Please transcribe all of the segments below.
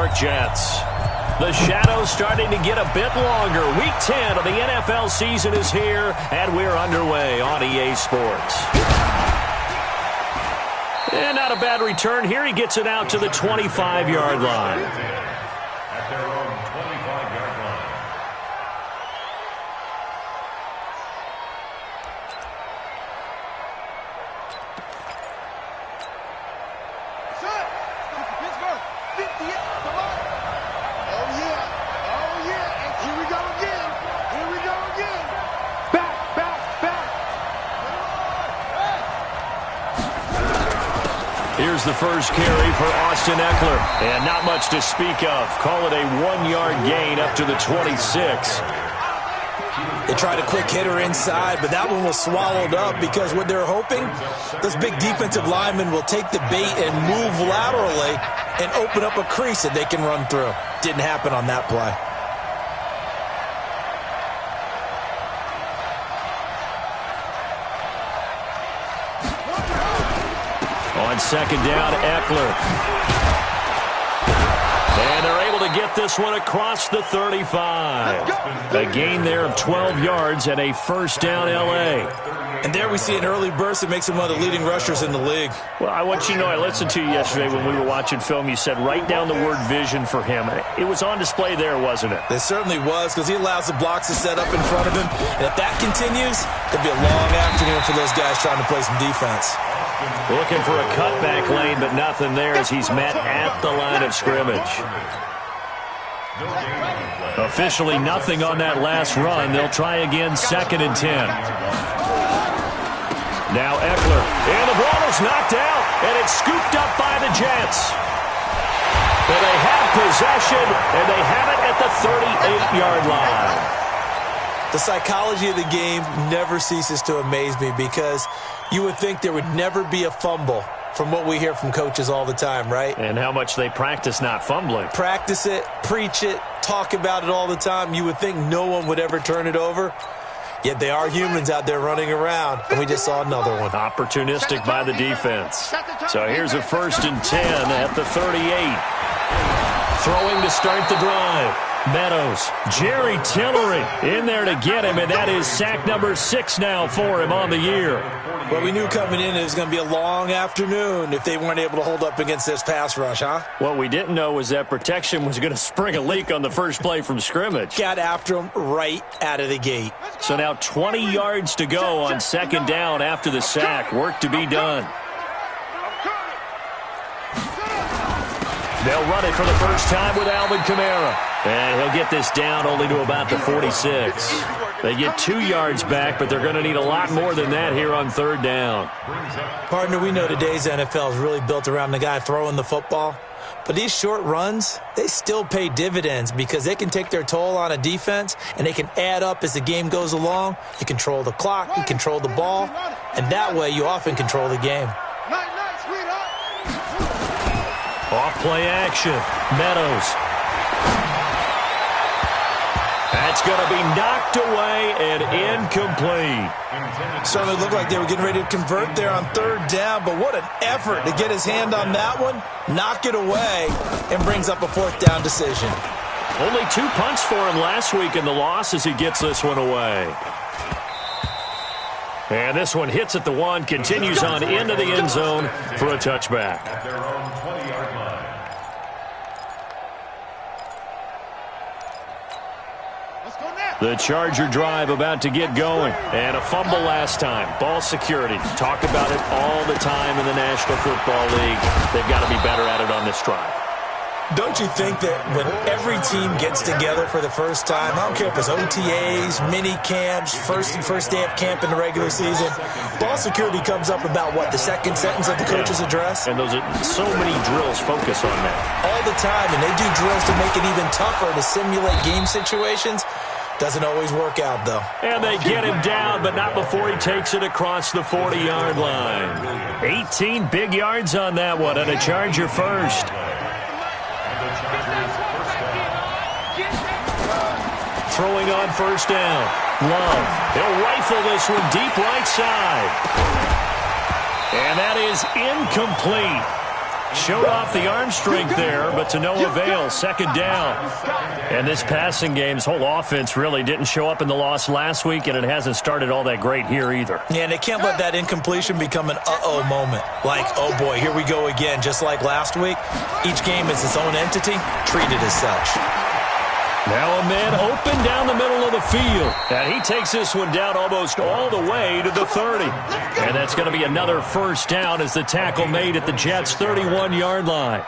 York Jets. The shadow's starting to get a bit longer. Week 10 of the NFL season is here, and we're underway on EA Sports. And not a bad return here. He gets it out to the 25-yard line. At their own 25-yard line. Pittsburgh, 58. Come on. Oh, yeah. Oh, yeah. And here we go again. Here we go again. Back. Here's the first carry for Austin Eckler. And not much to speak of. Call it a 1-yard gain up to the 26. They tried a quick hitter inside, but that one was swallowed up because what they're hoping, those big defensive linemen will take the bait and move laterally and open up a crease that they can run through. Didn't happen on that play. On second down, Eckler. And they're able to get this one across the 35. A gain there of 12 yards and a first down L.A. And there we see an early burst that makes him one of the leading rushers in the league. Well, I want you to know, I listened to you yesterday when we were watching film. You said write down the word vision for him. It was on display there, wasn't it? It certainly was, because he allows the blocks to set up in front of him. And if that continues, it'll be a long afternoon for those guys trying to play some defense. Looking for a cutback lane, but nothing there as he's met at the line of scrimmage. Officially nothing on that last run. They'll try again, 2nd and 10. Now Eckler, and the ball is knocked out, and it's scooped up by the Jets. And they have possession, and they have it at the 38-yard line. The psychology of the game never ceases to amaze me because you would think there would never be a fumble from what we hear from coaches all the time, right? And how much they practice not fumbling. Practice it, preach it, talk about it all the time. You would think no one would ever turn it over. Yet they are humans out there running around, and we just saw another one. Opportunistic by the defense. So here's a 1st and 10 at the 38. Throwing to start the drive. Meadows, Jerry Tillery in there to get him, and that is sack number 6 now for him on the year. Well, we knew coming in it was going to be a long afternoon if they weren't able to hold up against this pass rush, huh? What we didn't know was that protection was going to spring a leak on the first play from scrimmage. Got after him right out of the gate. So now 20 yards to go on 2nd down after the sack. Work to be done. They'll run it for the first time with Alvin Kamara. And he'll get this down only to about the 46. They get 2 yards back, but they're going to need a lot more than that here on 3rd down. Partner, we know today's NFL is really built around the guy throwing the football. But these short runs, they still pay dividends because they can take their toll on a defense, and they can add up as the game goes along. You control the clock, you control the ball, and that way you often control the game. Off play action. Meadows. That's going to be knocked away and incomplete. Certainly looked like they were getting ready to convert there on 3rd down, but what an effort to get his hand on that one, knock it away, and brings up a 4th down decision. Only 2 punts for him last week in the loss as he gets this one away. And this one hits at the 1, continues on into the end zone for a touchback. At their own 20-yard line. The Charger drive about to get going. And a fumble last time. Ball security. Talk about it all the time in the National Football League. They've got to be better at it on this drive. Don't you think that when every team gets together for the first time, I don't care if it's OTAs, mini camps, first day of camp in the regular season, ball security comes up about, what, the 2nd sentence of the coach's address? And those are so many drills focus on that. All the time, and they do drills to make it even tougher to simulate game situations. Doesn't always work out, though. And they get him down, but not before he takes it across the 40-yard line. 18 big yards on that one, and a Charger first. Throwing on 1st down. Love. He'll rifle this one deep right side. And that is incomplete. Showed off the arm strength there, but to no avail. Second down. And this passing game's whole offense really didn't show up in the loss last week, and it hasn't started all that great here either. Yeah, and they can't let that incompletion become an uh-oh moment. Like, oh boy, here we go again. Just like last week, each game is its own entity, treated as such. Now a man open down the middle of the field. And he takes this one down almost all the way to the 30. And that's going to be another first down as the tackle made at the Jets' 31-yard line.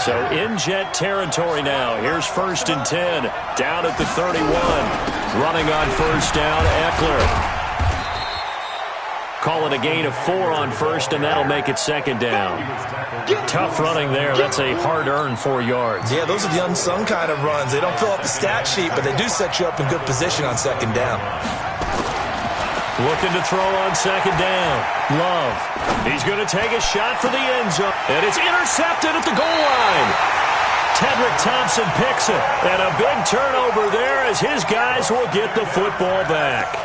So in Jet territory now. Here's 1st and 10. Down at the 31. Running on first down, Eckler. Call it a gain of 4 on first, and that'll make it second down. Tough running there. That's a hard-earned 4 yards. Yeah, those are the unsung kind of runs. They don't fill up the stat sheet, but they do set you up in good position on second down. Looking to throw on second down. Love. He's going to take a shot for the end zone. And it's intercepted at the goal line. Tedrick Thompson picks it. And a big turnover there as his guys will get the football back.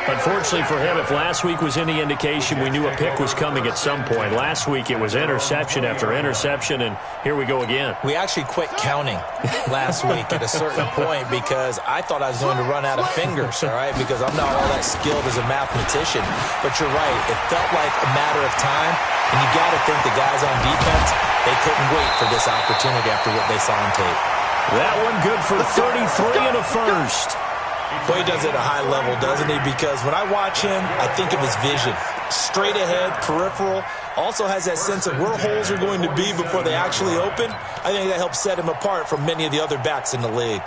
Unfortunately for him, if last week was any indication, we knew a pick was coming at some point. Last week it was interception after interception, and here we go again. We actually quit counting last week at a certain point because I thought I was going to run out of fingers, all right, because I'm not all that skilled as a mathematician. But you're right. It felt like a matter of time, and you got to think the guys on defense, they couldn't wait for this opportunity after what they saw on tape. That one good for 33 and a first. Boy, he does it at a high level, doesn't he? Because when I watch him, I think of his vision. Straight ahead, peripheral. Also has that sense of where holes are going to be before they actually open. I think that helps set him apart from many of the other backs in the league.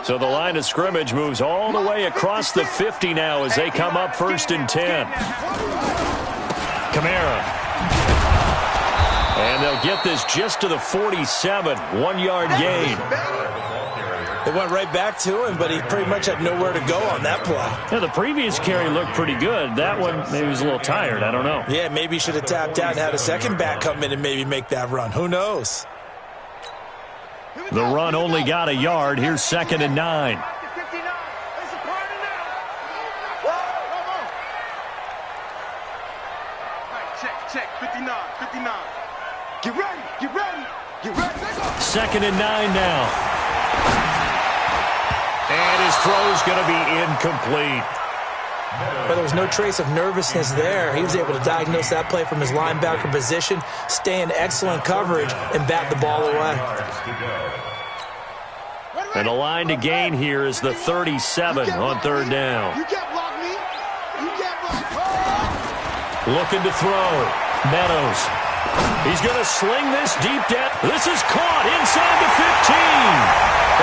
So the line of scrimmage moves all the way across the 50 now as they come up 1st and 10. Kamara. And they'll get this just to the 47, 1-yard gain. They went right back to him, but he pretty much had nowhere to go on that play. Yeah, the previous carry looked pretty good. That one, maybe he was a little tired. I don't know. Yeah, maybe he should have tapped out and had a second back come in and maybe make that run. Who knows? The run only got a yard. Here's 2nd and 9. Check, 59, 59. Get ready, get ready, get ready. 2nd and 9 now. And his throw's going to be incomplete. But there was no trace of nervousness there. He was able to diagnose that play from his linebacker position, stay in excellent coverage, and bat the ball away. And the line to gain here is the 37 on 3rd down. You can't block me. You can't block. Looking to throw. Meadows. He's going to sling this deep down. This is caught inside the 15.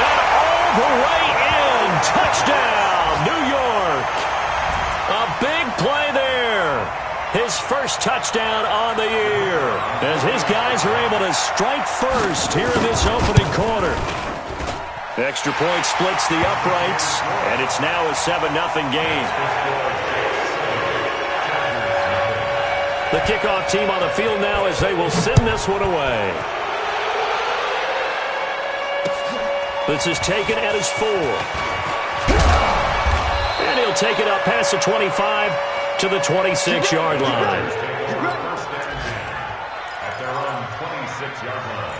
And all the way in. Touchdown, New York. A big play there. His first touchdown on the year. As his guys are able to strike first here in this opening quarter. Extra point splits the uprights. And it's now a 7-0 game. The kickoff team on the field now as they will send this one away. This is taken at his 4. And he'll take it up past the 25 to the 26-yard line. At their own 26-yard line.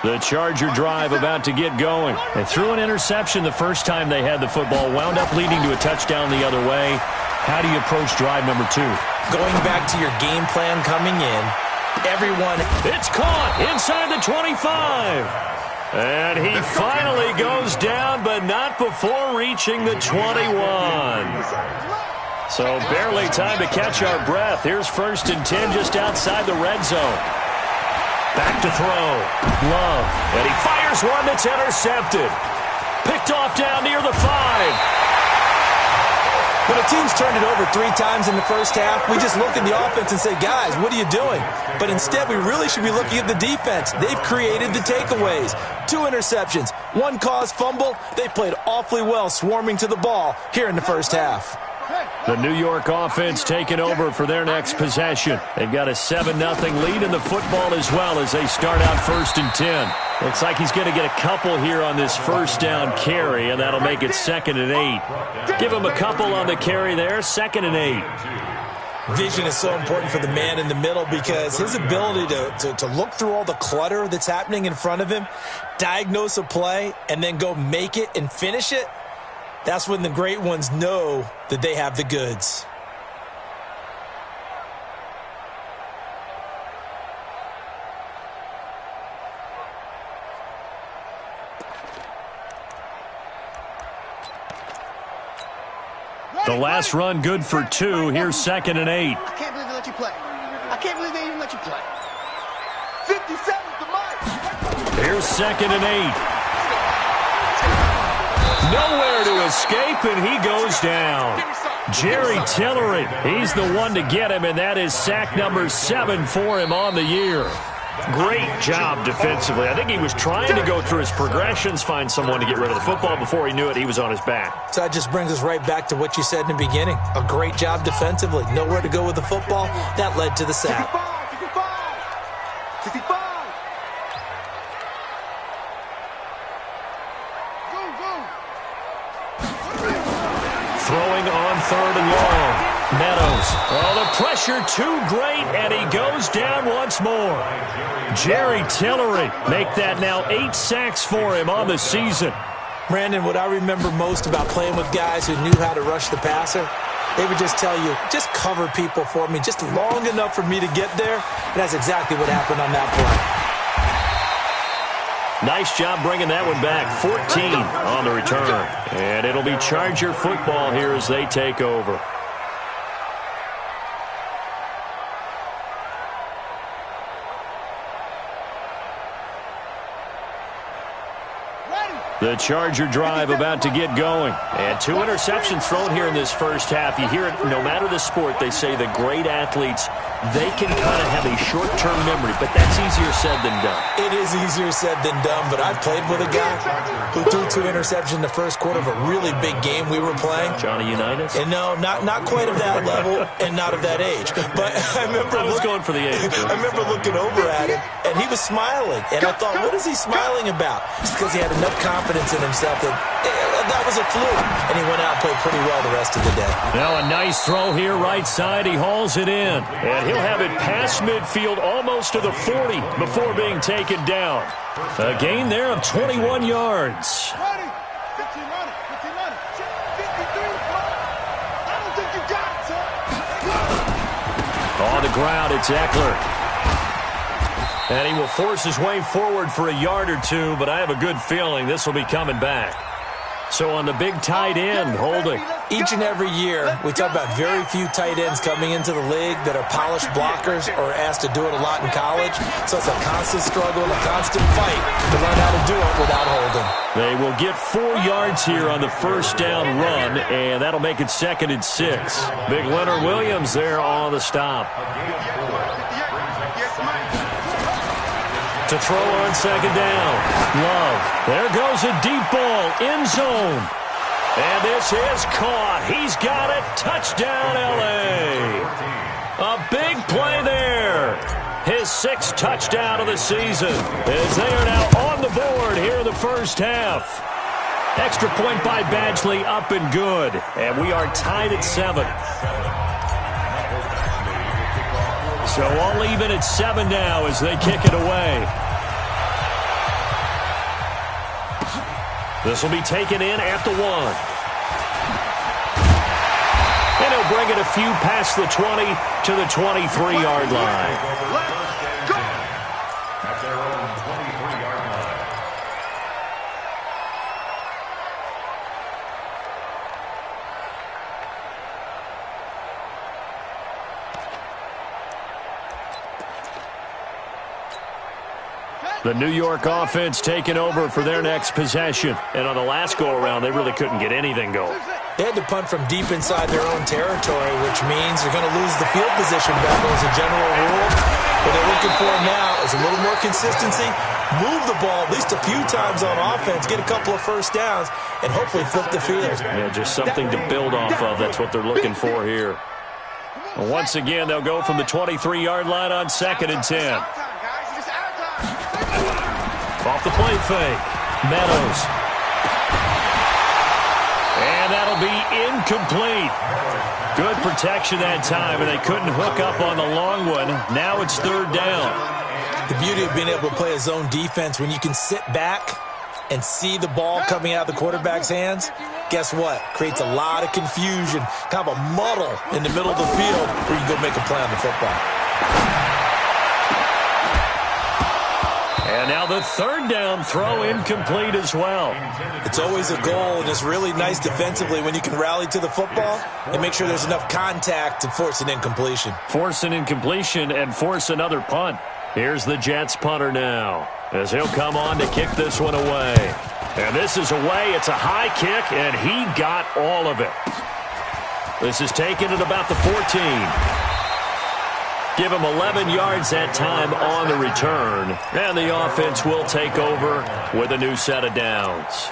The Charger drive about to get going. They threw an interception the first time they had the football, wound up leading to a touchdown the other way. How do you approach drive number 2? Going back to your game plan coming in, everyone... It's caught inside the 25. And he finally goes down, but not before reaching the 21. So barely time to catch our breath. Here's 1st and 10 just outside the red zone. Back to throw. Love. And he fires one that's intercepted. Picked off down near the 5. When a team's turned it over 3 times in the first half, we just look at the offense and say, guys, what are you doing? But instead, we really should be looking at the defense. They've created the takeaways. 2 interceptions, 1 caused fumble. They played awfully well swarming to the ball here in the first half. The New York offense taking over for their next possession. They've got a 7-0 lead in the football as well as they start out 1st and 10. Looks like he's going to get a couple here on this first down carry, and that'll make it 2nd and 8. Give him a couple on the carry there, 2nd and 8. Vision is so important for the man in the middle because his ability to look through all the clutter that's happening in front of him, diagnose a play, and then go make it and finish it, that's when the great ones know that they have the goods. The last run good for 2. Here's 2nd and 8. I can't believe they let you play. I can't believe they even let you play. 57 to Mike. Here's 2nd and 8. Nowhere to escape, and he goes down. Jerry Tillery, he's the one to get him, and that is sack number 7 for him on the year. Great job defensively. I think he was trying to go through his progressions, find someone to get rid of the football. Before he knew it, he was on his back. So that just brings us right back to what you said in the beginning. A great job defensively. Nowhere to go with the football. That led to the sack. 65. Throwing on 3rd and long. Meadows. Oh, the pressure too great, and he goes down once more. Jerry Tillery make that now 8 sacks for him on the season. Brandon, what I remember most about playing with guys who knew how to rush the passer, they would just tell you, just cover people for me, just long enough for me to get there. And that's exactly what happened on that play. Nice job bringing that one back. 14 on the return. And it'll be Charger football here as they take over. The Charger drive about to get going. And 2 interceptions thrown here in this first half. You hear it, no matter the sport, they say the great athletes, they can kind of have a short-term memory, but that's easier said than done. It is easier said than done, but I've played with a guy who threw 2 interceptions in the first quarter of a really big game we were playing. Johnny Unitas? And no, not quite of that level and not of that age. But I was going for the age. I remember looking over at him, and he was smiling. And I thought, what is he smiling about? It's because he had enough confidence in himself that was a fluke. And he went out and played pretty well the rest of the day. Now a nice throw here right side. He hauls it in. And he'll have it past midfield almost to the 40 before being taken down. A gain there of 21 yards. 15 running. 53. I don't think you got it, sir. On the ground, it's Eckler. And he will force his way forward for a yard or 2, but I have a good feeling this will be coming back. So on the big tight end, holding. Each and every year, we talk about very few tight ends coming into the league that are polished blockers or asked to do it a lot in college. So it's a constant struggle and a constant fight to learn how to do it without holding. They will get 4 yards here on the first down run, and that'll make it 2nd and 6. Big Leonard Williams there on the stop. To throw on 2nd down. Love. There goes a deep ball. End zone. And this is caught. He's got it. Touchdown, L.A. A big play there. His 6th touchdown of the season as they are now on the board here in the first half. Extra point by Badgley, up and good. And we are tied at 7. So all even at 7 now as they kick it away. This will be taken in at the 1. And he'll bring it a few past the 20 to the 23-yard line. Let's go. At their own 23-yard line. The New York offense taking over for their next possession. And on the last go-around, they really couldn't get anything going. They had to punt from deep inside their own territory, which means they're going to lose the field position battle as a general rule. What they're looking for now is a little more consistency, move the ball at least a few times on offense, get a couple of first downs, and hopefully flip the field. Yeah, just something to build off of. That's what they're looking for here. And once again, they'll go from the 23-yard line on 2nd and 10. Off the play fake. Meadows. And that'll be incomplete. Good protection that time, and they couldn't hook up on the long one. Now it's third down. The beauty of being able to play a zone defense when you can sit back and see the ball coming out of the quarterback's hands, guess what? Creates a lot of confusion, kind of a muddle in the middle of the field where you can go make a play on the football. And now the third down throw incomplete as well. It's always a goal, and it's really nice defensively when you can rally to the football and make sure there's enough contact to force an incompletion. Force an incompletion and force another punt. Here's the Jets punter now, as he'll come on to kick this one away. And this is away. It's a high kick, and he got all of it. This is taken at about the 14. Give him 11 yards that time on the return. And the offense will take over with a new set of downs.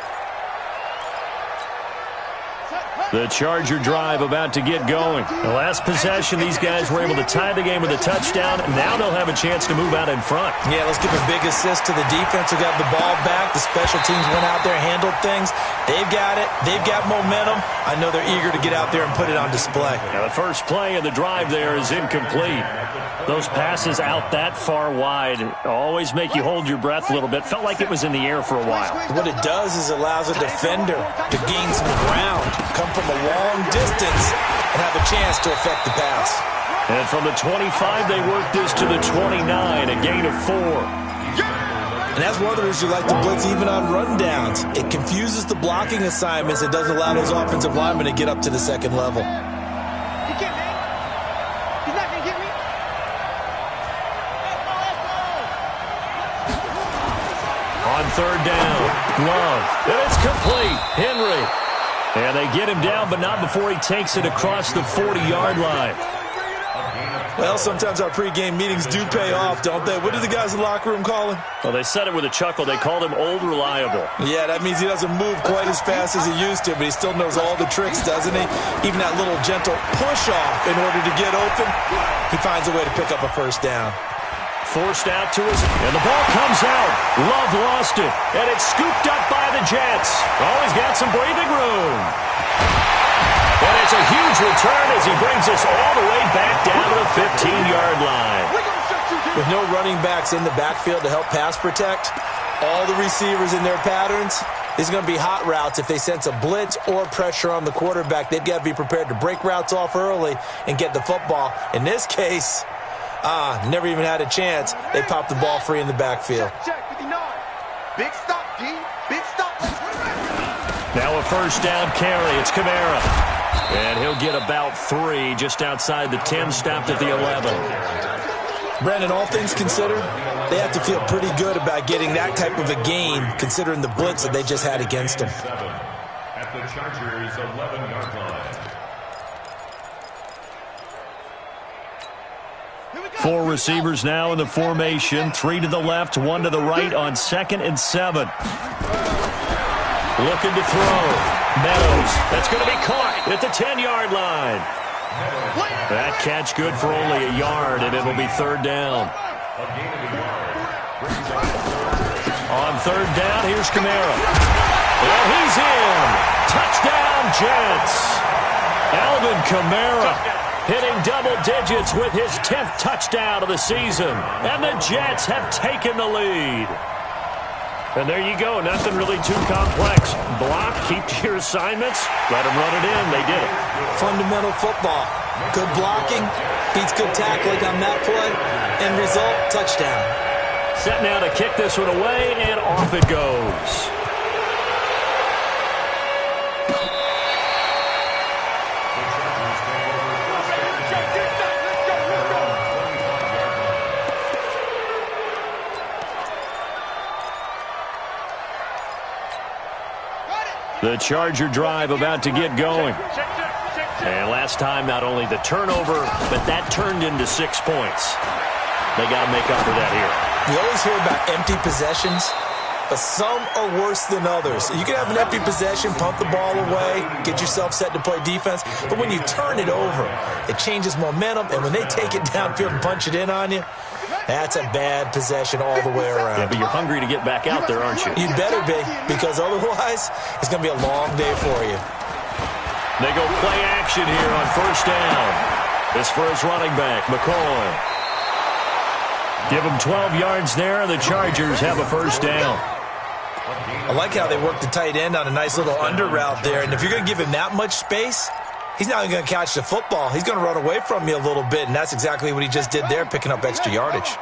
The Charger drive about to get going. The last possession, these guys were able to tie the game with a touchdown. Now they'll have a chance to move out in front. Yeah, let's give a big assist to the defense who got the ball back. The special teams went out there, handled things. They've got it. They've got momentum. I know they're eager to get out there and put it on display. Now the first play of the drive there is incomplete. Those passes out that far wide always make you hold your breath a little bit. Felt like it was in the air for a while. What it does is it allows a defender to gain some ground, come from a long distance, and have a chance to affect the pass. And from the 25, they work this to the 29, a gain of 4. And that's one of the reasons you like to blitz even on rundowns. It confuses the blocking assignments. It doesn't allow those offensive linemen to get up to the second level. On third down, Love, and it's complete. Henry. And they get him down, but not before he takes it across the 40-yard line. Well, sometimes our pregame meetings do pay off, don't they? What do the guys in the locker room call him? Well, they said it with a chuckle. They called him Old Reliable. Yeah, that means he doesn't move quite as fast as he used to, but he still knows all the tricks, doesn't he? Even that little gentle push-off in order to get open, he finds a way to pick up a first down. Forced out to his, and the ball comes out. Love lost it, and it's scooped up by the Jets. Always got some breathing room. And it's a huge return as he brings us all the way back down to the 15-yard line. With no running backs in the backfield to help pass protect, all the receivers in their patterns, there's going to be hot routes if they sense a blitz or pressure on the quarterback. They've got to be prepared to break routes off early and get the football. In this case, never even had a chance. They popped the ball free in the backfield. Big stop, D. Big stop. Now a first down carry. It's Kamara. And he'll get about 3 just outside the 10, stopped at the 11. Brandon, all things considered, they have to feel pretty good about getting that type of a gain, considering the blitz that they just had against them. At the Chargers' 11-yard line. 4 receivers now in the formation. 3 to the left, 1 to the right on 2nd and 7. Looking to throw. Meadows. That's going to be caught at the 10-yard line. That catch good for only a yard, and it'll be third down. On third down, here's Kamara. And he's in. Touchdown, Jets. Alvin Kamara hitting double digits with his 10th touchdown of the season. And the Jets have taken the lead. And there you go. Nothing really too complex. Block, keep to your assignments, let them run it in. They did it. Fundamental football. Good blocking, beats good tackling on that play. End result, touchdown. Set now to kick this one away, and off it goes. The Charger drive about to get going. And last time, not only the turnover, but that turned into 6 points. They got to make up for that here. You always hear about empty possessions, but some are worse than others. You can have an empty possession, pump the ball away, get yourself set to play defense, but when you turn it over, it changes momentum, and when they take it downfield and punch it in on you, That's a bad possession all the way around. Yeah, but you're hungry to get back out there, aren't you? You better be, because otherwise it's going to be a long day for you. They go play action here on first down. This for his running back, McCoy. Give him 12 yards there. The Chargers have a first down. I like how they work the tight end on a nice little under route there. And if you're going to give him that much space, he's not even going to catch the football. He's going to run away from you a little bit, and that's exactly what he just did there, picking up extra yardage.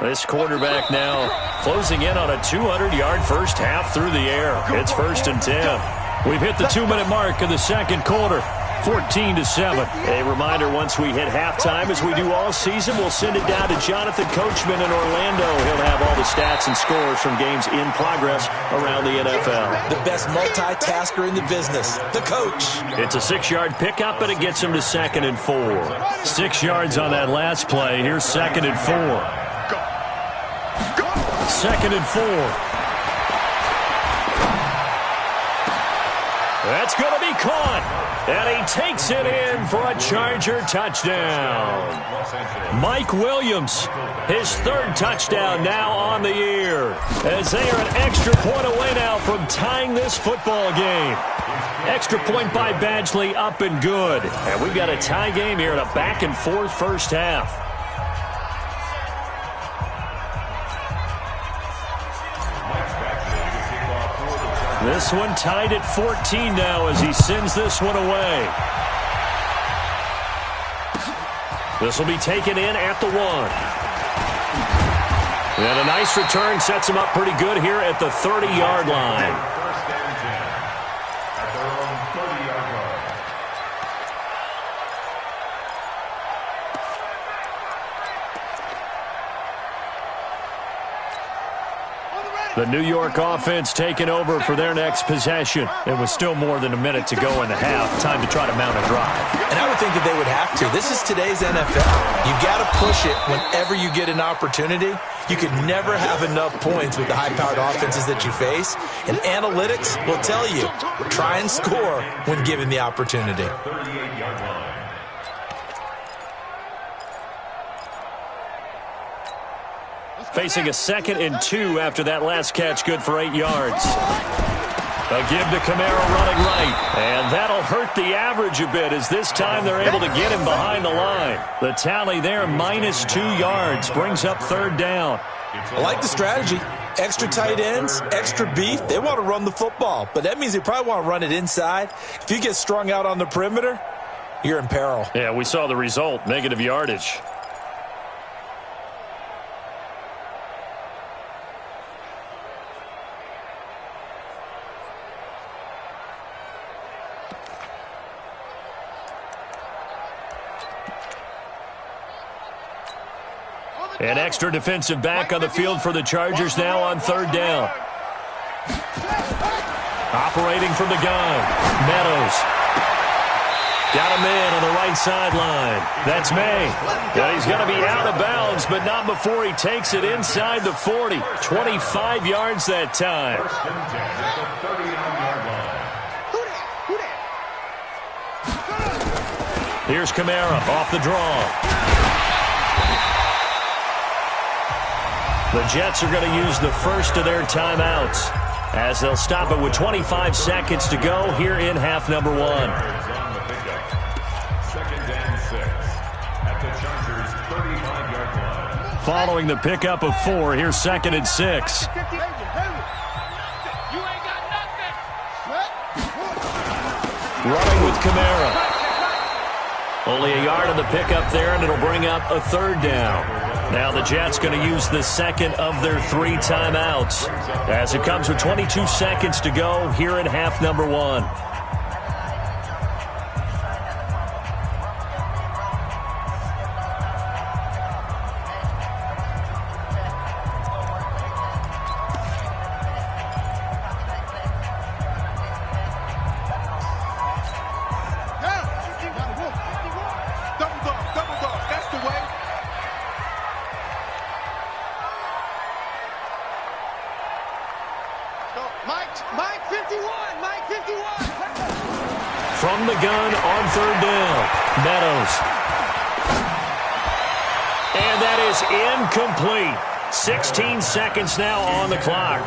This quarterback now closing in on a 200-yard first half through the air. It's 1st and 10. We've hit the 2-minute mark of the second quarter. 14-7. A reminder, once we hit halftime, as we do all season, we'll send it down to Jonathan Coachman in Orlando. He'll have all the stats and scores from games in progress around the NFL. The best multitasker in the business, the coach. It's a 6-yard pickup, and it gets him to 2nd and 4. 6 yards on that last play. Here's 2nd and 4. 2nd and 4. That's going to be caught. And he takes it in for a Charger touchdown. Mike Williams, his 3rd touchdown now on the year, as they are an extra point away now from tying this football game. Extra point by Badgley, up and good. And we've got a tie game here in a back-and-forth first half. This one tied at 14 now as he sends this one away. This will be taken in at the 1. And a nice return sets him up pretty good here at the 30-yard line. The New York offense taking over for their next possession. It was still more than a minute to go in the half. Time to try to mount a drive. And I would think that they would have to. This is today's NFL. You got to push it whenever you get an opportunity. You could never have enough points with the high-powered offenses that you face. And analytics will tell you, try and score when given the opportunity. Facing a 2nd and 2 after that last catch, good for 8 yards. A give to Kamara running right, and that'll hurt the average a bit as this time they're able to get him behind the line. The tally there, -2 yards, brings up 3rd down. I like the strategy. Extra tight ends, extra beef. They want to run the football, but that means they probably want to run it inside. If you get strung out on the perimeter, you're in peril. Yeah, we saw the result, negative yardage. An extra defensive back on the field for the Chargers now on 3rd down. Operating from the gun, Meadows. Got him in on the right sideline. That's May. And he's going to be out of bounds, but not before he takes it inside the 40. 25 yards that time. Here's Kamara off the draw. The Jets are going to use the first of their timeouts as they'll stop it with 25 seconds to go here in half number 1. 2nd and 6 at the Chargers' 35-yard line. Following the pickup of 4, here's 2nd and 6. Running with Kamara. Only a yard on the pickup there, and it'll bring up a 3rd down. Now the Jets going to use the 2nd of their 3 timeouts as it comes with 22 seconds to go here in half number 1. From the gun on 3rd down, Meadows. And that is incomplete. 16 seconds now on the clock.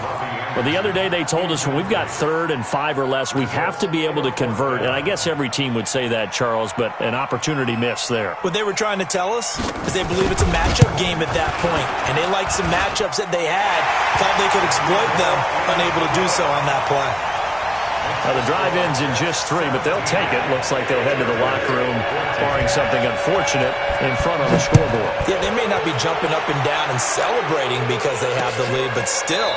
Well, the other day they told us when we've got 3rd and 5 or less, we have to be able to convert. And I guess every team would say that, Charles, but an opportunity missed there. What they were trying to tell us is they believe it's a matchup game at that point. And they liked some matchups that they had, thought they could exploit them, unable to do so on that play. Well, the drive ends in just 3, but they'll take it. Looks like they'll head to the locker room, barring something unfortunate in front on the scoreboard. Yeah, they may not be jumping up and down and celebrating because they have the lead, but still,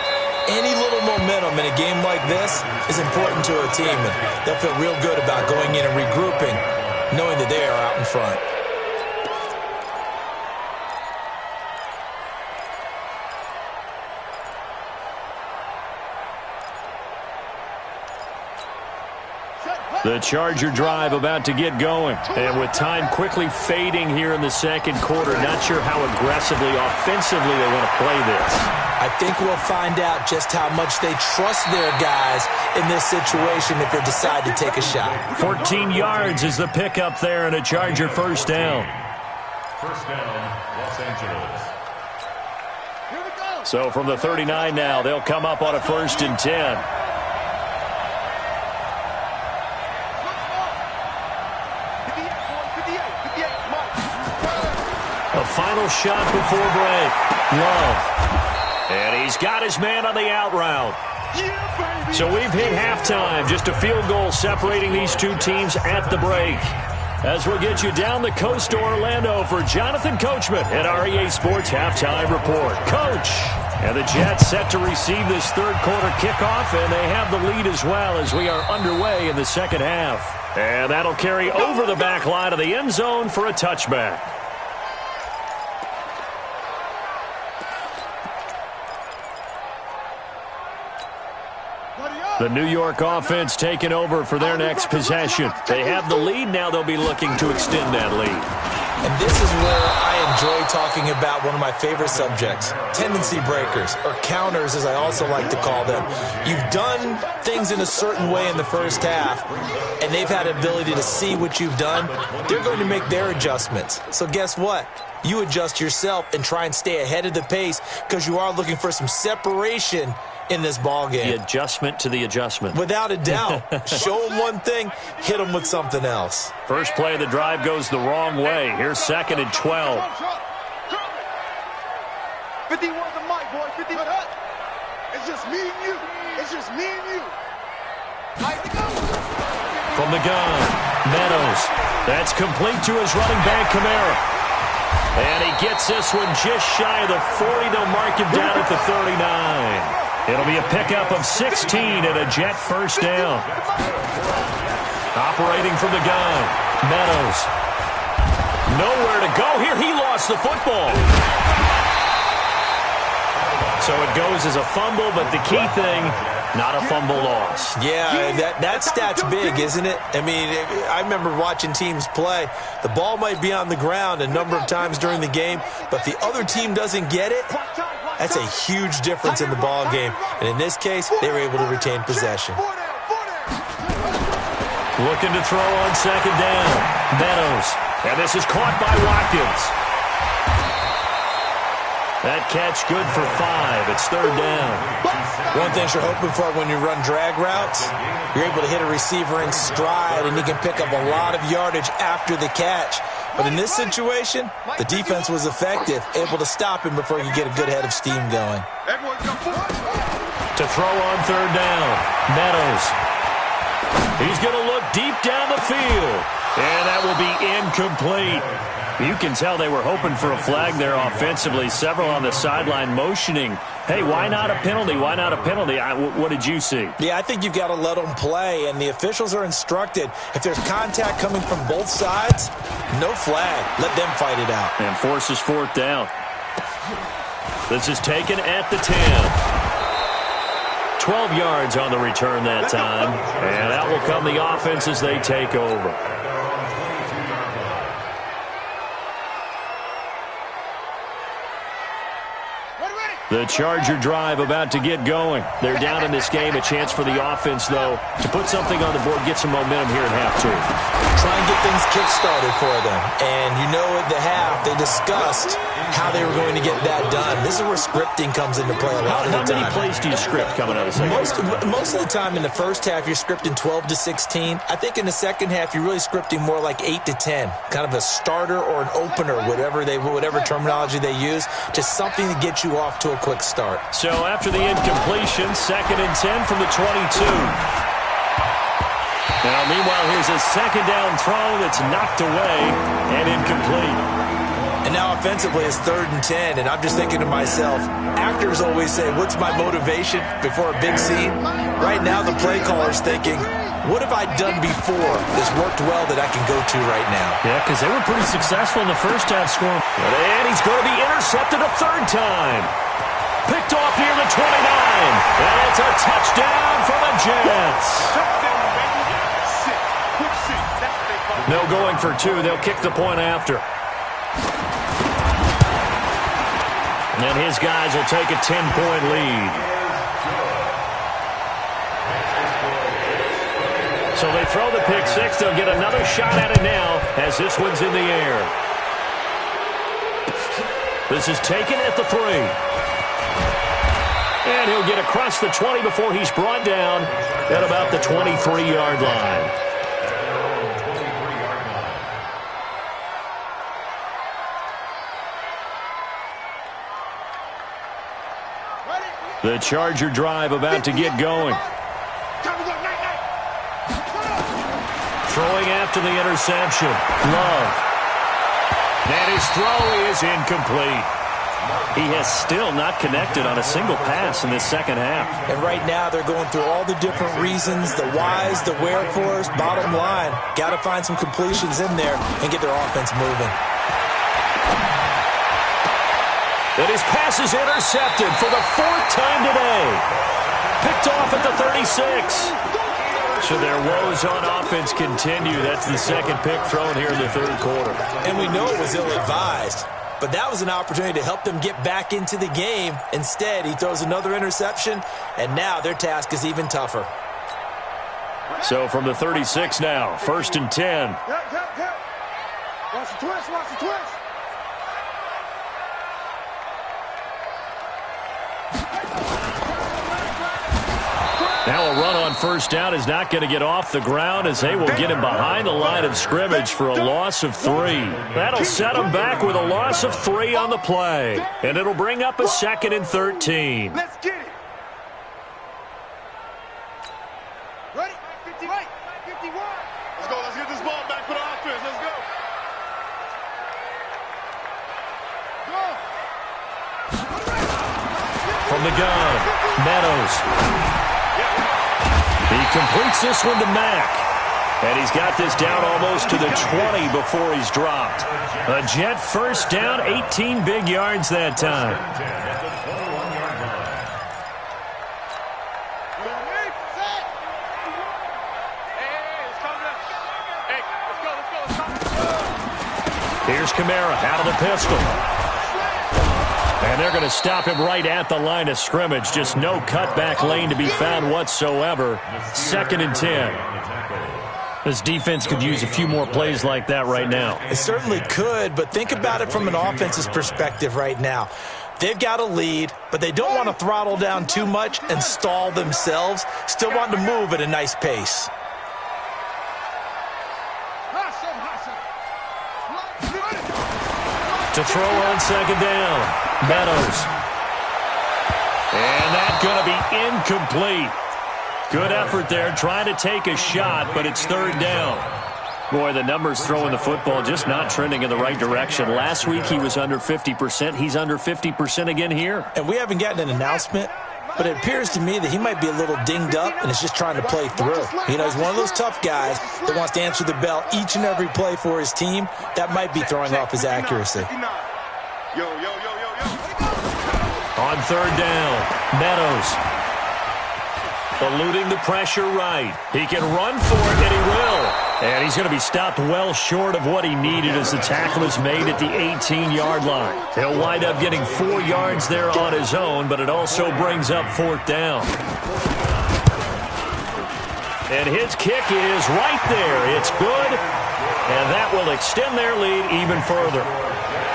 any little momentum in a game like this is important to a team, and they'll feel real good about going in and regrouping, knowing that they are out in front. The Charger drive about to get going. And with time quickly fading here in the second quarter, not sure how aggressively, offensively they want to play this. I think we'll find out just how much they trust their guys in this situation if they decide to take a shot. 14 yards is the pickup there and a Charger first down. First down, Los Angeles. Here we go. So from the 39 now, they'll come up on a 1st and 10. A final shot before break. Love. And he's got his man on the out route. So we've hit halftime. Just a field goal separating these two teams at the break. As we'll get you down the coast to Orlando for Jonathan Coachman at our EA Sports Halftime Report. Coach! And the Jets set to receive this third quarter kickoff, and they have the lead as well as we are underway in the second half. And that'll carry over the back line of the end zone for a touchback. The New York offense taking over for their next possession. They have the lead. Now they'll be looking to extend that lead. And this is where I enjoy talking about one of my favorite subjects, tendency breakers, or counters as I also like to call them. You've done things in a certain way in the first half, and they've had the ability to see what you've done. They're going to make their adjustments. So guess what? You adjust yourself and try and stay ahead of the pace because you are looking for some separation in this ball game. The adjustment to the adjustment. Without a doubt. Show them one thing, hit them with something else. First play of the drive goes the wrong way. Here's 2nd and 12. 51 the mic, boy. 50. It's just me and you. It's just me and you. From the gun, Meadows. That's complete to his running back, Kamara. And he gets this one just shy of the 40. They'll mark him down at the 39. It'll be a pickup of 16 and a Jet first down. Operating from the gun, Meadows. Nowhere to go here. He lost the football. So it goes as a fumble, but the key thing, not a fumble loss. Yeah, that stat's big, isn't it? I mean, I remember watching teams play. The ball might be on the ground a number of times during the game, but if the other team doesn't get it, that's a huge difference in the ball game. And in this case, they were able to retain possession. Looking to throw on 2nd down. Meadows. And this is caught by Watkins. That catch good for 5. It's 3rd down. One thing you're hoping for when you run drag routes, you're able to hit a receiver in stride, and he can pick up a lot of yardage after the catch. But in this situation, the defense was effective, able to stop him before he could get a good head of steam going. To throw on 3rd down, Meadows. He's going to look deep down the field, and that will be incomplete. You can tell they were hoping for a flag there offensively. Several on the sideline motioning, hey, why not a penalty? Why not a penalty? What did you see? Yeah, I think you've got to let them play, and the officials are instructed. If there's contact coming from both sides, no flag. Let them fight it out. And forces 4th down. This is taken at the 10. 12 yards on the return that time. And that will come the offense as they take over. The Charger drive about to get going. They're down in this game. A chance for the offense, though, to put something on the board, get some momentum here in half two. Try and get things kick-started for them. And you know at the half, they discussed how they were going to get that done. This is where scripting comes into play a lot of the time. How many plays do you script coming out of the second? Most of the time in the first half, you're scripting 12 to 16. I think in the second half, you're really scripting more like 8 to 10. Kind of a starter or an opener, whatever terminology they use. Just something to get you off to a quick start. So after the incompletion, 2nd and 10 from the 22. Now, meanwhile, here's a second down throw that's knocked away and incomplete. And now offensively, it's 3rd and 10, and I'm just thinking to myself, actors always say, what's my motivation before a big scene? Right now, the play caller's thinking, what have I done before that's worked well that I can go to right now? Yeah, because they were pretty successful in the first half scoring. And he's going to be intercepted a 3rd time. Picked off near the 29. And it's a touchdown for the Jets. No going for 2. They'll kick the point after. And his guys will take a 10-point lead. So they throw the pick 6. They'll get another shot at it now as this one's in the air. This is taken at the 3. And he'll get across the 20 before he's brought down at about the 23-yard line. The Charger drive about to get going. Throwing after the interception. Love. And his throw is incomplete. He has still not connected on a single pass in this second half. And right now they're going through all the different reasons, the whys, the wherefores. Bottom line, got to find some completions in there and get their offense moving. And his pass is intercepted for the 4th time today. Picked off at the 36. So their woes on offense continue. That's the second pick thrown here in the 3rd quarter. And we know it was ill-advised. But that was an opportunity to help them get back into the game. Instead, he throws another interception, and now their task is even tougher. So from the 36 now, 1st and 10. Watch the twist, watch the twist. Now a run on 1st down is not going to get off the ground as they will get him behind the line of scrimmage for a loss of 3. That'll set him back with a loss of 3 on the play. And it'll bring up a 2nd and 13. Let's get it. Ready? 50, 51. Let's go. Let's get this ball back for the offense. Let's go. From the gun, Meadows. He completes this one to Mack. And he's got this down almost to the 20 before he's dropped. A Jet 1st down, 18 big yards that time. Here's Kamara out of the pistol. And they're going to stop him right at the line of scrimmage. Just no cutback lane to be found whatsoever. 2nd and 10. This defense could use a few more plays like that right now. It certainly could, but think about it from an offense's perspective right now. They've got a lead, but they don't want to throttle down too much and stall themselves. Still want to move at a nice pace. To throw on 2nd down, Meadows. And that's going to be incomplete. Good effort there, trying to take a shot, but it's 3rd down. Boy, the numbers throwing the football just not trending in the right direction. Last week he was under 50%. He's under 50% again here. And we haven't gotten an announcement, but it appears to me that he might be a little dinged up and is just trying to play through. You know, he's one of those tough guys that wants to answer the bell each and every play for his team. That might be throwing off his accuracy. On 3rd down, Meadows. Eluding the pressure right. He can run for it, and he will. And he's going to be stopped well short of what he needed as the tackle is made at the 18-yard line. He'll wind up getting 4 yards there on his own, but it also brings up 4th down. And his kick is right there. It's good, and that will extend their lead even further.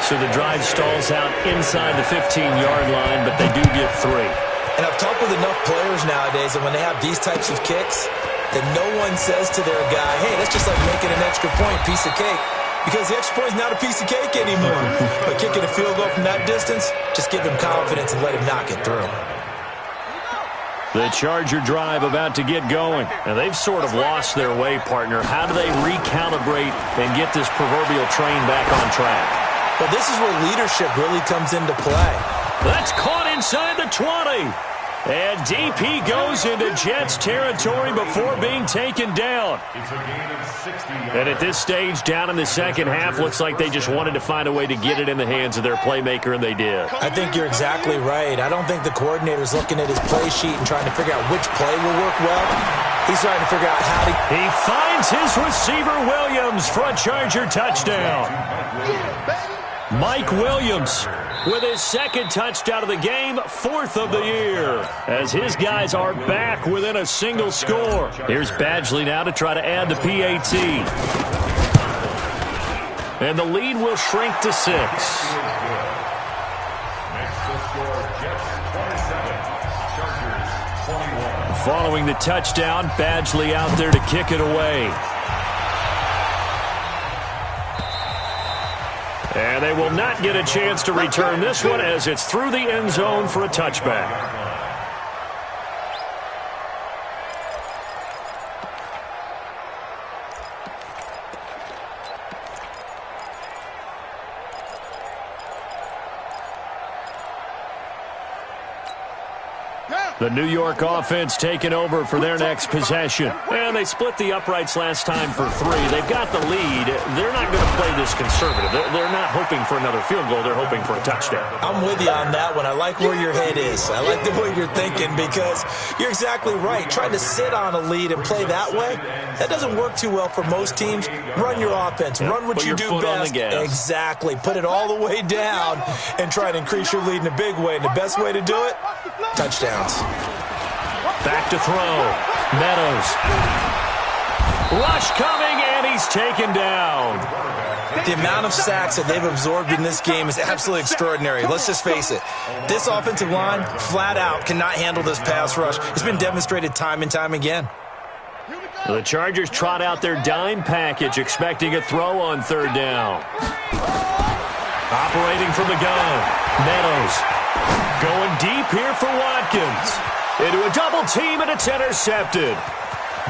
So the drive stalls out inside the 15-yard line, but they do get 3. And I've talked with enough players nowadays that when they have these types of kicks, that no one says to their guy, hey, that's just like making an extra point, piece of cake. Because the extra point is not a piece of cake anymore. But kicking a field goal from that distance, just give him confidence and let him knock it through. The Charger drive about to get going. And they've sort of lost their way, partner. How do they recalibrate and get this proverbial train back on track? Well, this is where leadership really comes into play. That's caught inside the 20. And DP goes into Jets territory before being taken down. And at this stage, down in the second half, looks like they just wanted to find a way to get it in the hands of their playmaker, and they did. I think you're exactly right. I don't think the coordinator's looking at his play sheet and trying to figure out which play will work well. He's trying to figure out how to... He finds his receiver, Williams, for a Charger touchdown. Mike Williams with his 2nd touchdown of the game, 4th of the year, as his guys are back within a single score. Here's Badgley now to try to add the PAT. And the lead will shrink to 6. Following the touchdown, Badgley out there to kick it away. And they will not get a chance to return this one as it's through the end zone for a touchback. The New York offense taking over for their next possession. And they split the uprights last time for 3. They've got the lead. They're not going to play this conservative. They're not hoping for another field goal. They're hoping for a touchdown. I'm with you on that one. I like where your head is. I like the way you're thinking because you're exactly right. Trying to sit on a lead and play that way, that doesn't work too well for most teams. Run your offense. Run what you do best. Exactly. Put it all the way down and try to increase your lead in a big way. And the best way to do it, touchdowns. Back to throw. Meadows. Rush coming, and he's taken down. The amount of sacks that they've absorbed in this game is absolutely extraordinary. Let's just face it. This offensive line, flat out, cannot handle this pass rush. It's been demonstrated time and time again. The Chargers trot out their dime package, expecting a throw on 3rd down. Operating from the gun. Meadows. Going deep here for Watkins. Into a double team, and it's intercepted.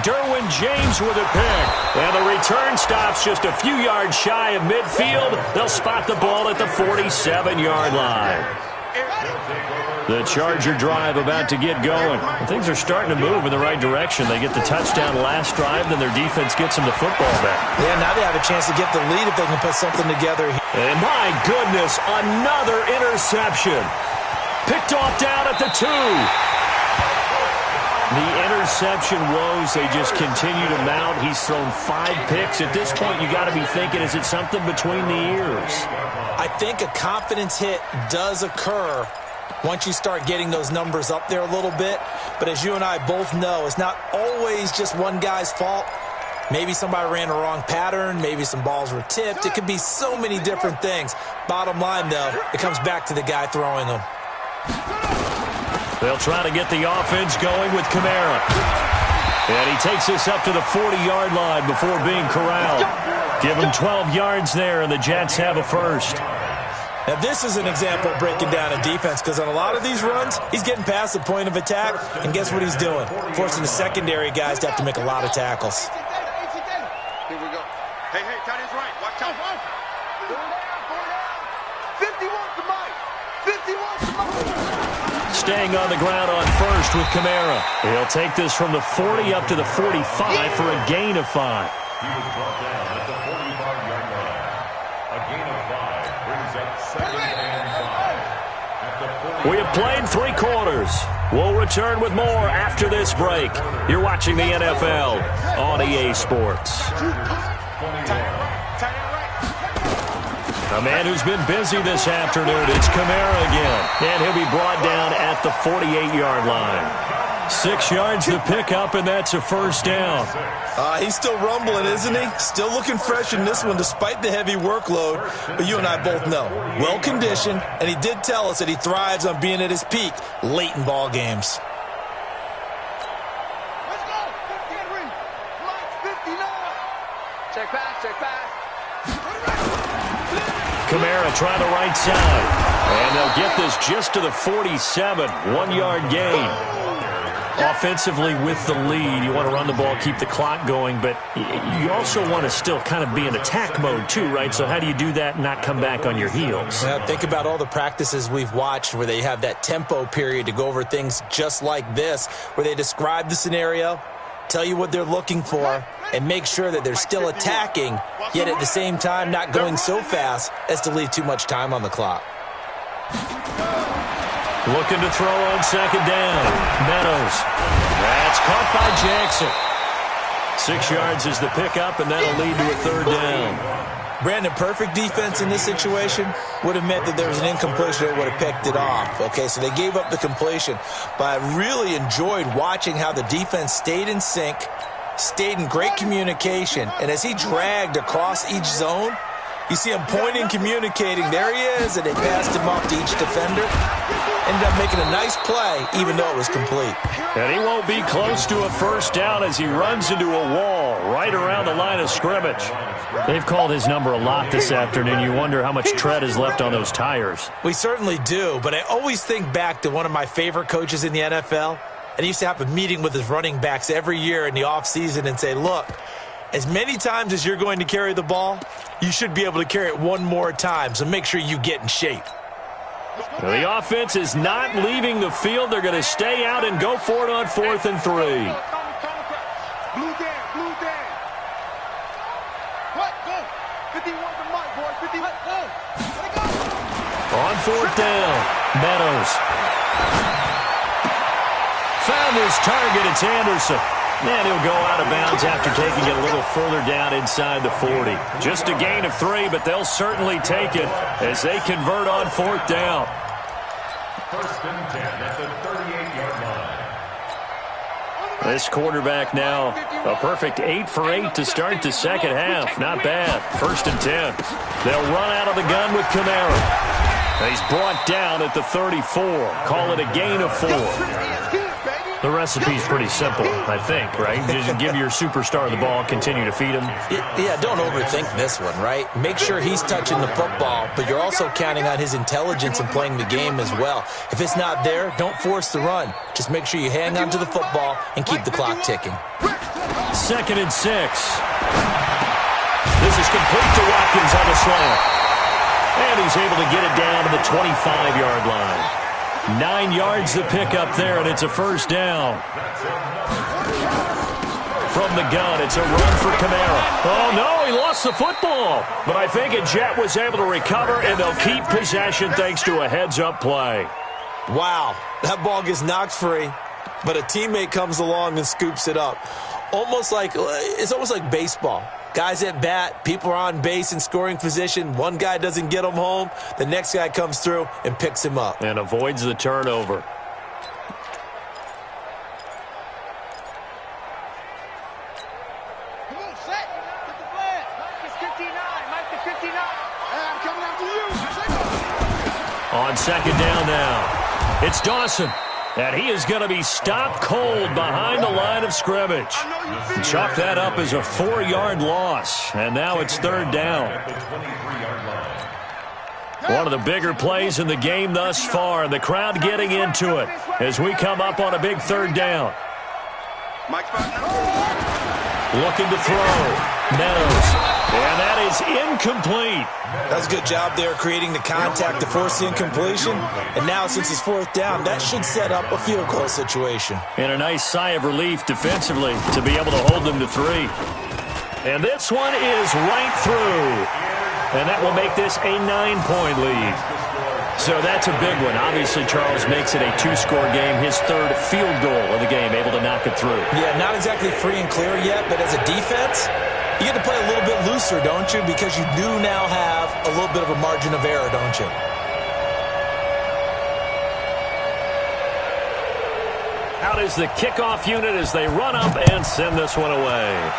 Derwin James with a pick. And the return stops just a few yards shy of midfield. They'll spot the ball at the 47-yard line. The Charger drive about to get going. Things are starting to move in the right direction. They get the touchdown last drive, then their defense gets them the football back. Yeah, now they have a chance to get the lead if they can put something together. And my goodness, another interception. Picked off down at the 2. The interception woes, they just continue to mount. He's thrown 5 picks. At this point, you got to be thinking, is it something between the ears? I think a confidence hit does occur once you start getting those numbers up there a little bit. But as you and I both know, it's not always just one guy's fault. Maybe somebody ran a wrong pattern. Maybe some balls were tipped. It could be so many different things. Bottom line, though, it comes back to the guy throwing them. They'll try to get the offense going with Kamara. And he takes this up to the 40-yard line before being corralled. Give him 12 yards there, and the Jets have a first. Now, this is an example of breaking down a defense because on a lot of these runs, he's getting past the point of attack, and guess what he's doing? Forcing the secondary guys to have to make a lot of tackles. Here we go. Hey, tight end's right. Watch out. 51 to Mike. 51 to Mike. Staying on the ground on first with Kamara. He'll take this from the 40 up to the 45 for a gain of 5. He was brought down at the 45-yard line. A gain of 5 brings up 2nd and 5 at the 45. We have played 3 quarters. We'll return with more after this break. You're watching the NFL on EA Sports. A man who's been busy this afternoon, it's Kamara again. And he'll be brought down at the 48-yard line. 6 yards to pick up, and that's a first down. He's still rumbling, isn't he? Still looking fresh in this one despite the heavy workload. But you and I both know, well-conditioned, and he did tell us that he thrives on being at his peak late in ball games. Let's go. 53. Lights 59. Check pass. Kamara trying the right side. And they'll get this just to the 47. 1-yard gain. Offensively with the lead, you want to run the ball, keep the clock going, but you also want to still kind of be in attack mode too, right? So how do you do that and not come back on your heels? Yeah, think about all the practices we've watched where they have that tempo period to go over things just like this, where they describe the scenario, tell you what they're looking for, and make sure that they're still attacking, yet at the same time not going so fast as to leave too much time on the clock. Looking to throw on second down. Meadows. That's caught by Jackson. 6 yards is the pickup, and that'll lead to a third down. Brandon, perfect defense in this situation would have meant that there was an incompletion that would have picked it off. Okay, so they gave up the completion, but I really enjoyed watching how the defense stayed in sync, stayed in great communication, and as he dragged across each zone, you see him pointing, communicating. There he is, and they passed him off to each defender. Ended up making a nice play, even though it was complete. And he won't be close to a first down as he runs into a wall right around the line of scrimmage. They've called his number a lot this afternoon. You wonder how much tread is left on those tires. We certainly do, but I always think back to one of my favorite coaches in the NFL. And he used to have a meeting with his running backs every year in the offseason and say, look, as many times as you're going to carry the ball, you should be able to carry it one more time, so make sure you get in shape. The offense is not leaving the field. They're going to stay out and go for it on 4th and 3. Blue down. What? Go. 51 to Mike, boy. 51. Go. Let it go. On 4th down, Meadows. Found his target. It's Anderson. And he'll go out of bounds after taking it a little further down inside the 40. Just a gain of 3, but they'll certainly take it as they convert on 4th down. First and 10 at the 38-yard line. This quarterback now a perfect 8 for 8 to start the second half. Not bad. First and 10. They'll run out of the gun with Kamara. He's brought down at the 34. Call it a gain of 4. The recipe's pretty simple, I think, right? Just give your superstar the ball, continue to feed him. Yeah, don't overthink this one, right? Make sure he's touching the football, but you're also counting on his intelligence in playing the game as well. If it's not there, don't force the run. Just make sure you hang on to the football and keep the clock ticking. 2nd and 6. This is complete to Watkins on the slant. And he's able to get it down to the 25-yard line. 9 yards to pick up there, and it's a first down. From the gun, it's a run for Kamara. Oh, no, he lost the football. But I think a Jet was able to recover, and they'll keep possession thanks to a heads-up play. Wow, that ball gets knocked free, but a teammate comes along and scoops it up. It's almost like baseball. Guys at bat, people are on base in scoring position. One guy doesn't get him home. The next guy comes through and picks him up. And avoids the turnover. Come on, set. Get the flag. Mike is 59. Mike is 59. Hey, I'm coming after you. On second down now, it's Dawson. And he is going to be stopped cold behind the line of scrimmage. Chalk that up as a 4-yard loss. And now it's 3rd down. One of the bigger plays in the game thus far. And the crowd getting into it as we come up on a big 3rd down. Looking to throw. Meadows. And that is incomplete. That's a good job there creating the contact to force the incompletion. And now since it's 4th down, that should set up a field goal situation. And a nice sigh of relief defensively to be able to hold them to 3. And this one is right through. And that will make this a 9-point lead. So that's a big one. Obviously, Charles makes it a two-score game, his third field goal of the game, able to knock it through. Yeah, not exactly free and clear yet, but as a defense, you get to play a little bit looser, don't you? Because you do now have a little bit of a margin of error, don't you? Out is the kickoff unit as they run up and send this one away.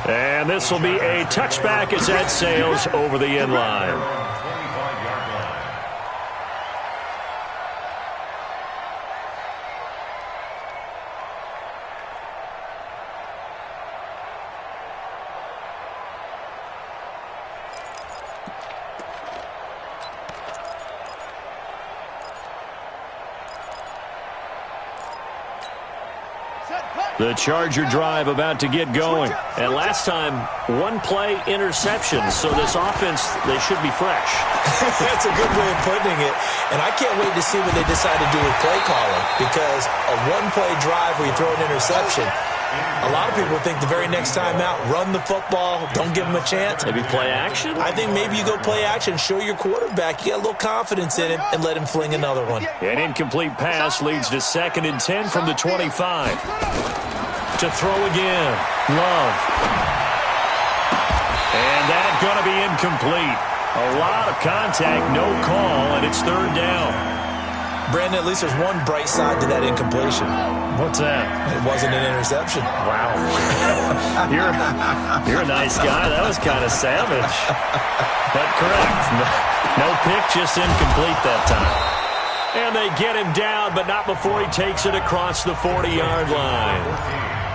And this will be a touchback as that sails over the end line. The Charger drive about to get going. And last time, one-play interception. So this offense, they should be fresh. That's a good way of putting it. And I can't wait to see what they decide to do with play calling. Because a one-play drive where you throw an interception, a lot of people think the very next time out, run the football, don't give them a chance. Maybe play action? I think maybe you go play action, show your quarterback, you got a little confidence in him, and let him fling another one. An incomplete pass leads to 2nd and 10 from the 25. To throw again. Love. And that's going to be incomplete. A lot of contact, no call, and it's 3rd down. Brandon, at least there's one bright side to that incompletion. What's that? It wasn't an interception. Wow. You're a nice guy. That was kind of savage. But correct. No pick, just incomplete that time. And they get him down, but not before he takes it across the 40-yard line.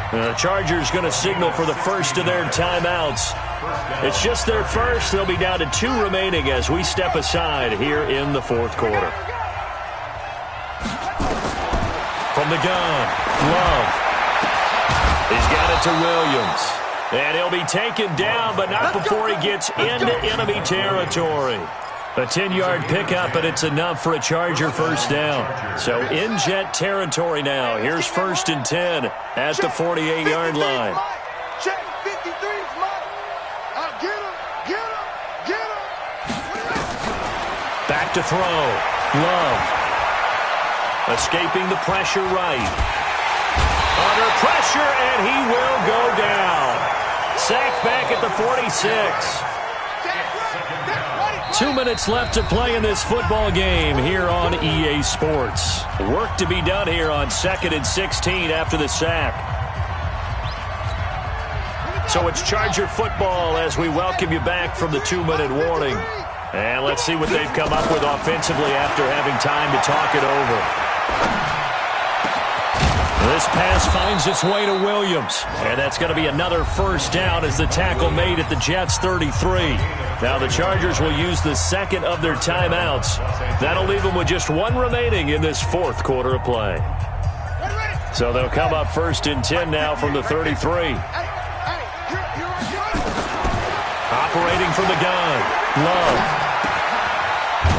The Chargers going to signal for the first of their timeouts. It's just their first. They'll be down to 2 remaining as we step aside here in the 4th quarter. From the gun, Love. He's got it to Williams. And he'll be taken down, but not before he gets into enemy territory. A 10-yard pickup, and it's enough for a Charger first down. So in Jet territory now. Here's 1st and 10 at the 48-yard line. Check 53 is mine. Get him. Back to throw. Love. Escaping the pressure right. Under pressure, and he will go down. Sacked back at the 46. 2 minutes left to play in this football game here on EA Sports. Work to be done here on 2nd and 16 after the sack. So it's Charger football as we welcome you back from the 2-minute warning. And let's see what they've come up with offensively after having time to talk it over. This pass finds its way to Williams. And that's going to be another first down as the tackle made at the Jets' 33. Now the Chargers will use the 2nd of their timeouts. That'll leave them with just 1 remaining in this 4th quarter of play. So they'll come up 1st and 10 now from the 33. Operating from the gun. Love.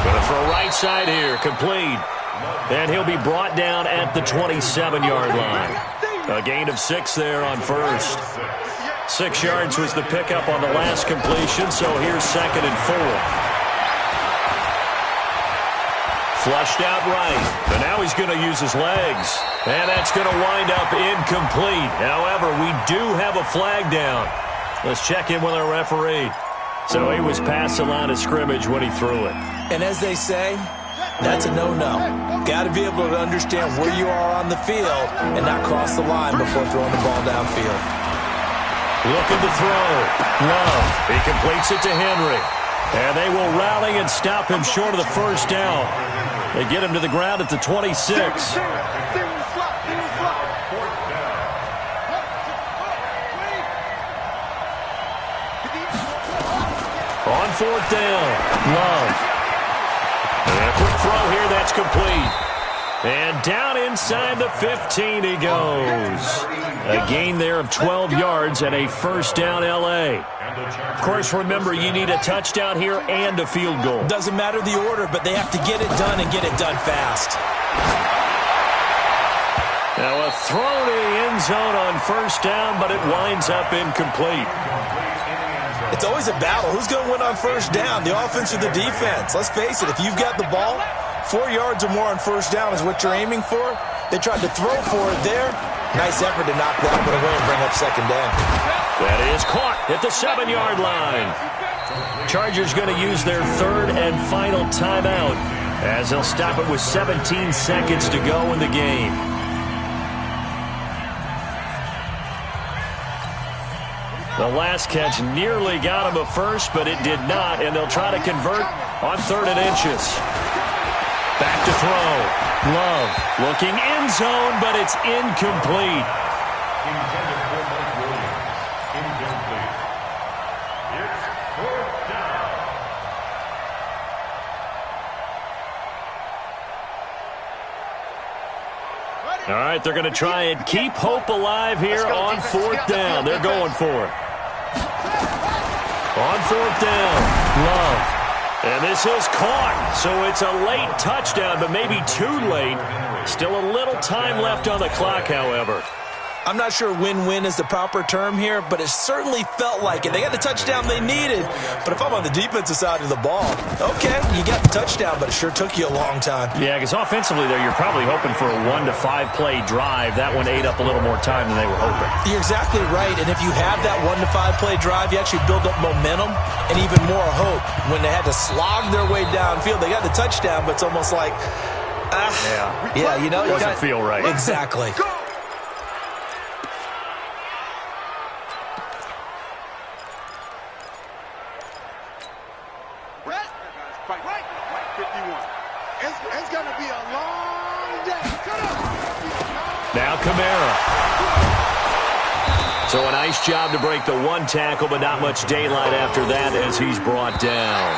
Going to throw right side here. Complete. And he'll be brought down at the 27-yard line. A gain of 6 there on first. 6 yards was the pickup on the last completion, so here's 2nd and 4. Flushed out right, but now he's going to use his legs. And that's going to wind up incomplete. However, we do have a flag down. Let's check in with our referee. So he was past the line of scrimmage when he threw it. And as they say, that's a no-no. Got to be able to understand where you are on the field and not cross the line before throwing the ball downfield. Looking to throw. Love. He completes it to Henry. And they will rally and stop him short of the first down. They get him to the ground at the 26. On 4th down, Love. And a quick throw here, that's complete. And down inside the 15 he goes. A gain there of 12 yards and a first down L.A. Of course, remember, you need a touchdown here and a field goal. Doesn't matter the order, but they have to get it done and get it done fast. Now a throw to the end zone on first down, but it winds up incomplete. It's always a battle. Who's going to win on first down, the offense or the defense? Let's face it, if you've got the ball, 4 yards or more on first down is what you're aiming for. They tried to throw for it there. Nice effort to knock that one away and bring up second down. That is caught at the 7-yard line. Chargers going to use their third and final timeout as they'll stop it with 17 seconds to go in the game. The last catch nearly got him a first, but it did not, and they'll try to convert on 3rd and inches. Back to throw. Love looking end zone, but it's incomplete. Intended for Mike Williams. Incomplete. It's 4th down. All right, they're going to try and keep hope alive here on 4th down. They're going for it. On 4th down, Love. And this is caught, so it's a late touchdown, but maybe too late. Still a little time left on the clock, however. I'm not sure win-win is the proper term here, but it certainly felt like it. They got the touchdown they needed, but if I'm on the defensive side of the ball, okay, you got the touchdown, but it sure took you a long time. Yeah, because offensively there, you're probably hoping for a 1 to 5 play drive. That one ate up a little more time than they were hoping. You're exactly right, and if you have that 1 to 5 play drive, you actually build up momentum and even more hope. When they had to slog their way downfield, they got the touchdown, but it's almost like, you know, it doesn't feel right. Exactly. It's going to be a long day. Now Kamara. So a nice job to break the 1 tackle, but not much daylight after that as he's brought down.